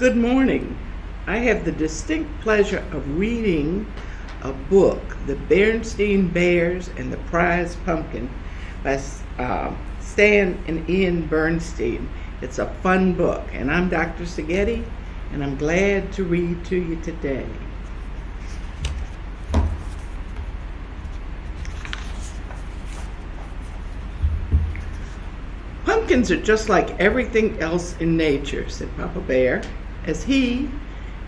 Good morning. I have the distinct pleasure of reading a book, The Berenstain Bears and the Prize Pumpkin by Stan and Ian Bernstein. It's a fun book, and I'm Dr. Seghetti, and I'm glad to read to you today. Pumpkins are just like everything else in nature, said Papa Bear, as he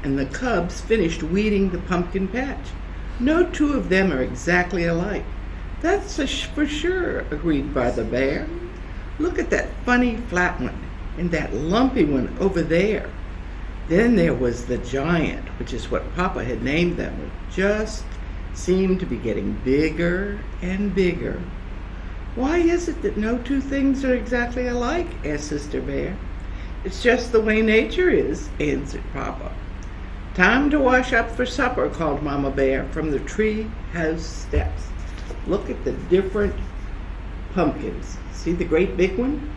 and the cubs finished weeding the pumpkin patch. No two of them are exactly alike. That's for sure, agreed Brother Bear. Look at that funny flat one and that lumpy one over there. Then there was the giant, which is what Papa had named them. It just seemed to be getting bigger and bigger. Why is it that no two things are exactly alike? Asked Sister Bear. It's just the way nature is, answered Papa. Time to wash up for supper, called Mama Bear from the tree house steps. Look at the different pumpkins. See the great big one?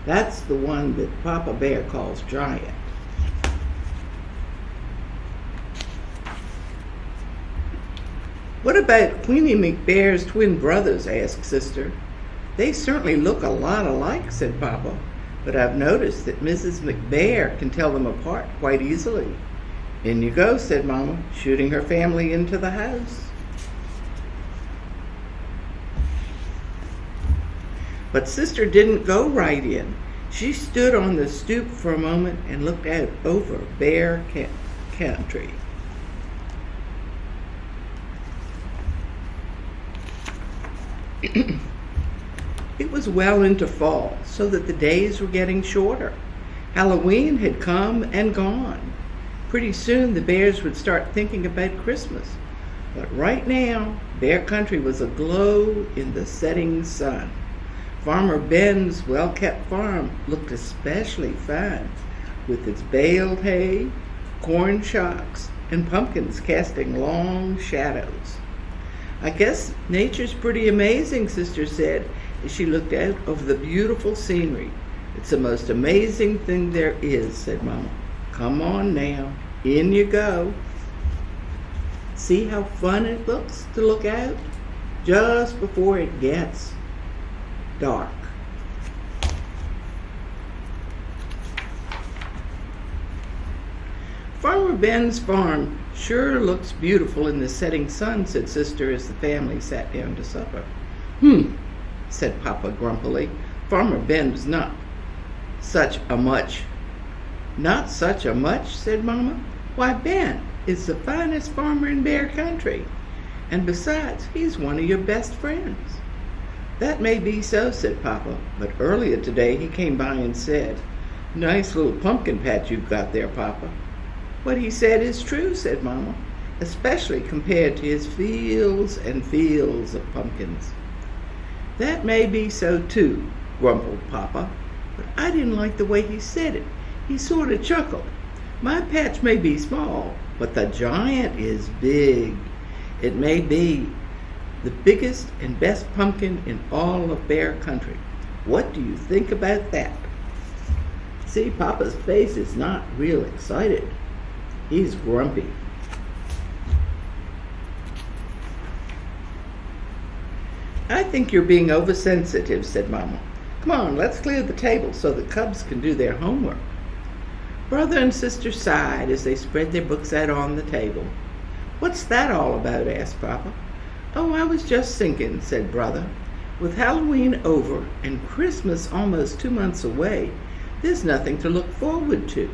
That's the one that Papa Bear calls giant. What about Queenie McBear's twin brothers? Asked Sister. They certainly look a lot alike, said Papa, but I've noticed that Mrs. McBear can tell them apart quite easily. In you go, said Mama, shooting her family into the house. But Sister didn't go right in. She stood on the stoop for a moment and looked out over Bear Country. It was well into fall, so that the days were getting shorter. Halloween had come and gone. Pretty soon the bears would start thinking about Christmas. But right now, Bear Country was aglow in the setting sun. Farmer Ben's well-kept farm looked especially fine, with its baled hay, corn shocks, and pumpkins casting long shadows. I guess nature's pretty amazing, Sister said, as she looked out over the beautiful scenery. It's the most amazing thing there is, said Mama. Come on now, in you go. See how fun it looks to look out just before it gets dark. Farmer Ben's farm sure looks beautiful in the setting sun, said Sister as the family sat down to supper. Said Papa grumpily. Farmer Ben was not such a much, said Mama. Why, Ben is the finest farmer in Bear Country, and besides, he's one of your best friends. That may be so, said Papa, but earlier today he came by and said, nice little pumpkin patch you've got there, Papa. What he said is true, said Mama, especially compared to his fields and fields of pumpkins. That may be so too, grumbled Papa, but I didn't like the way he said it. He sort of chuckled. My patch may be small, but the giant is big. It may be the biggest and best pumpkin in all of Bear Country. What do you think about that? See, Papa's face is not real excited. He's grumpy. I think you're being oversensitive, said Mama. Come on, let's clear the table so the cubs can do their homework. Brother and Sister sighed as they spread their books out on the table. What's that all about? Asked Papa. Oh, I was just thinking, said Brother. With Halloween over and Christmas almost 2 months away, there's nothing to look forward to.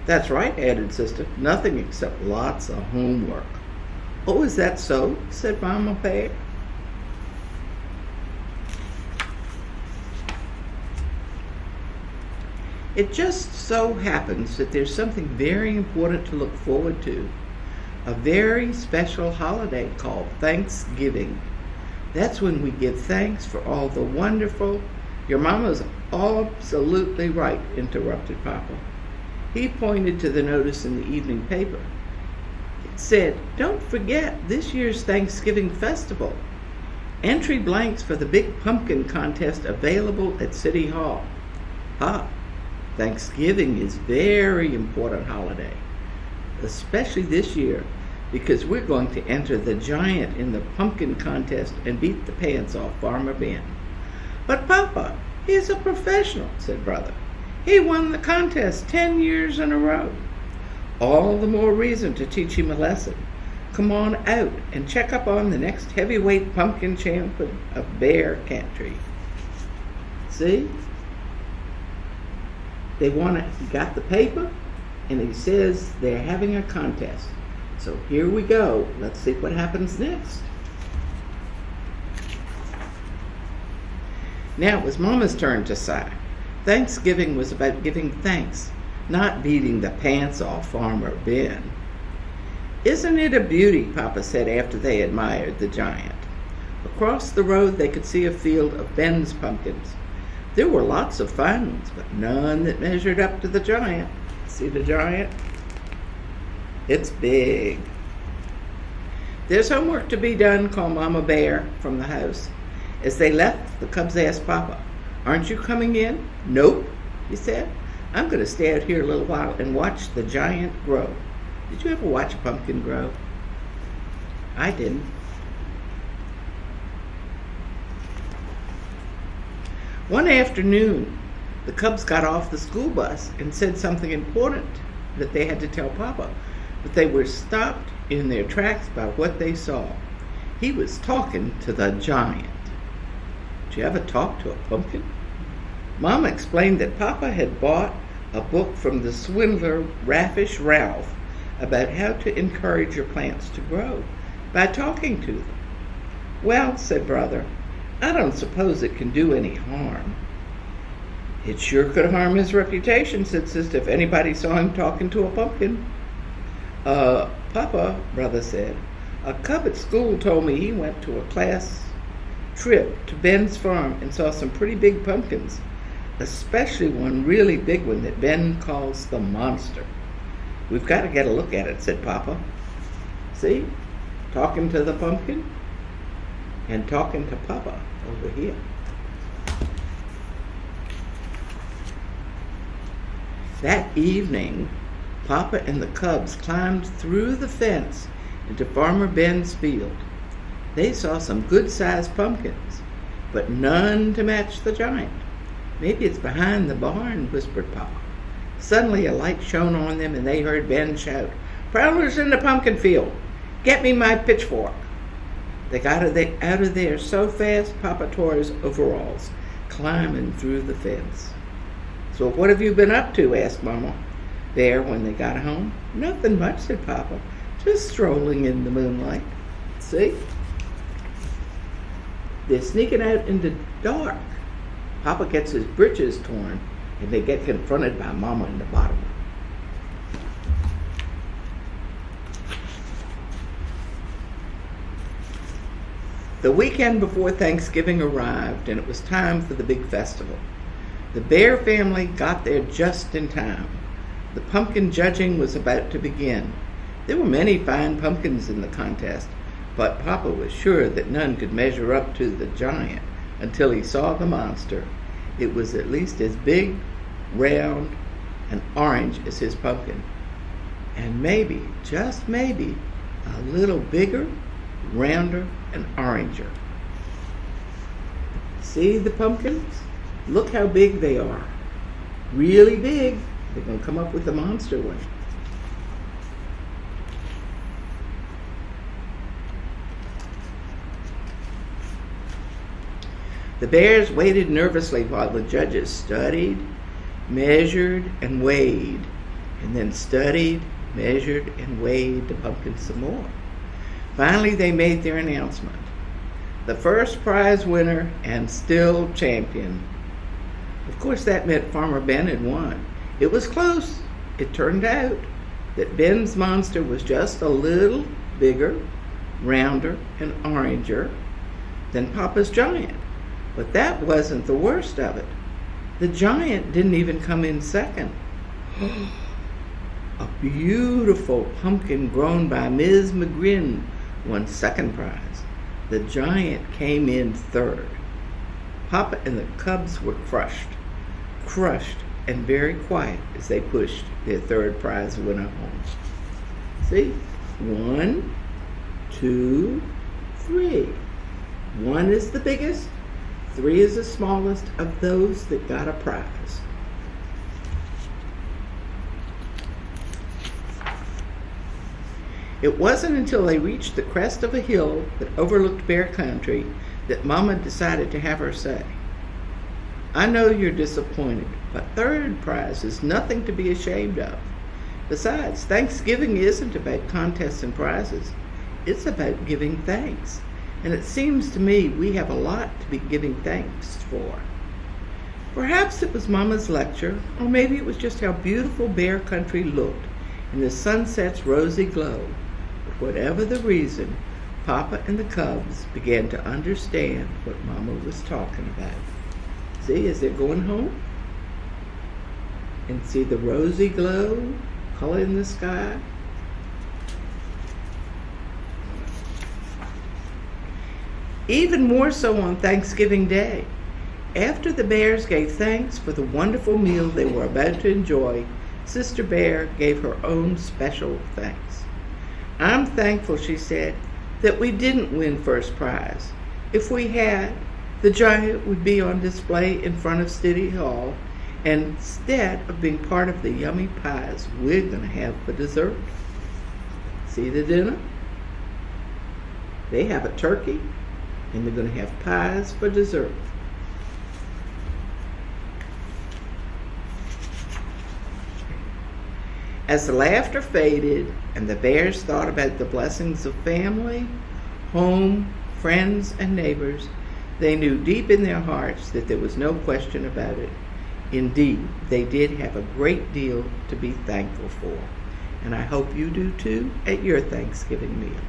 That's right, added Sister. Nothing except lots of homework. Oh, is that so? Said Mama Bear. It just so happens that there's something very important to look forward to. A very special holiday called Thanksgiving. That's when we give thanks for all the wonderful... Your mama's absolutely right, interrupted Papa. He pointed to the notice in the evening paper. It said, don't forget this year's Thanksgiving festival. Entry blanks for the big pumpkin contest available at City Hall. Ah, Thanksgiving is a very important holiday, especially this year, because we're going to enter the giant in the pumpkin contest and beat the pants off Farmer Ben. But Papa, he's a professional, said Brother. He won the contest 10 years in a row. All the more reason to teach him a lesson. Come on out and check up on the next heavyweight pumpkin champion of Bear Country. See? He got the paper, and he says they're having a contest. So here we go. Let's see what happens next. Now it was Mama's turn to sigh. Thanksgiving was about giving thanks, not beating the pants off Farmer Ben. Isn't it a beauty, Papa said after they admired the giant. Across the road they could see a field of Ben's pumpkins. There were lots of fine ones, but none that measured up to the giant. See the giant? It's big. There's homework to be done, called Mama Bear from the house. As they left, the cubs asked Papa, "Aren't you coming in?" "Nope," he said. "I'm going to stay out here a little while and watch the giant grow." Did you ever watch a pumpkin grow? I didn't. One afternoon, the cubs got off the school bus and said something important that they had to tell Papa, but they were stopped in their tracks by what they saw. He was talking to the giant. Did you ever talk to a pumpkin? Mama explained that Papa had bought a book from the swindler Raffish Ralph about how to encourage your plants to grow by talking to them. "Well," said Brother, "I don't suppose it can do any harm." "It sure could harm his reputation," said Sister, "if anybody saw him talking to a pumpkin." Papa," Brother said, "a cub at school told me he went to a class trip to Ben's farm and saw some pretty big pumpkins, especially one really big one that Ben calls the monster." "We've got to get a look at it," said Papa. See? Talking to the pumpkin and talking to Papa over here. That evening, Papa and the cubs climbed through the fence into Farmer Ben's field. They saw some good-sized pumpkins, but none to match the giant. "Maybe it's behind the barn," whispered Papa. Suddenly a light shone on them, and they heard Ben shout, "Prowlers in the pumpkin field! Get me my pitchfork!" They got out of there so fast Papa tore his overalls, climbing through the fence. "So what have you been up to?" asked Mama Bear when they got home. "Nothing much," said Papa. "Just strolling in the moonlight." See? They're sneaking out in the dark. Papa gets his britches torn, and they get confronted by Mama in the bottom. The weekend before Thanksgiving arrived, and it was time for the big festival. The Bear family got there just in time. The pumpkin judging was about to begin. There were many fine pumpkins in the contest, but Papa was sure that none could measure up to the giant until he saw the monster. It was at least as big, round, and orange as his pumpkin, and maybe, just maybe, a little bigger, rounder, and oranger. See the pumpkins? Look how big they are. Really big. They're going to come up with the monster one. The bears waited nervously while the judges studied, measured, and weighed, and then studied, measured, and weighed the pumpkins some more. Finally, they made their announcement. The first prize winner and still champion. Of course, that meant Farmer Ben had won. It was close. It turned out that Ben's monster was just a little bigger, rounder, and oranger than Papa's giant. But that wasn't the worst of it. The giant didn't even come in second. A beautiful pumpkin grown by Ms. McGrin won second prize. The giant came in third. Papa and the cubs were crushed, and very quiet as they pushed their third prize winner home. See? 1, 2, 3. 1 is the biggest, 3 is the smallest of those that got a prize. It wasn't until they reached the crest of a hill that overlooked Bear Country that Mama decided to have her say. I know you're disappointed, but third prize is nothing to be ashamed of. Besides, Thanksgiving isn't about contests and prizes. It's about giving thanks. And it seems to me we have a lot to be giving thanks for. Perhaps it was Mama's lecture, or maybe it was just how beautiful Bear Country looked in the sunset's rosy glow. But whatever the reason, Papa and the cubs began to understand what Mama was talking about. See, as they're going home, and see the rosy glow, color in the sky. Even more so on Thanksgiving Day. After the bears gave thanks for the wonderful meal they were about to enjoy, Sister Bear gave her own special thanks. I'm thankful, she said, that we didn't win first prize. If we had, the giant would be on display in front of City Hall, and instead of being part of the yummy pies we're going to have for dessert. See the dinner? They have a turkey, and they're going to have pies for dessert. As the laughter faded and the bears thought about the blessings of family, home, friends, and neighbors, they knew deep in their hearts that there was no question about it. Indeed, they did have a great deal to be thankful for. And I hope you do too at your Thanksgiving meal.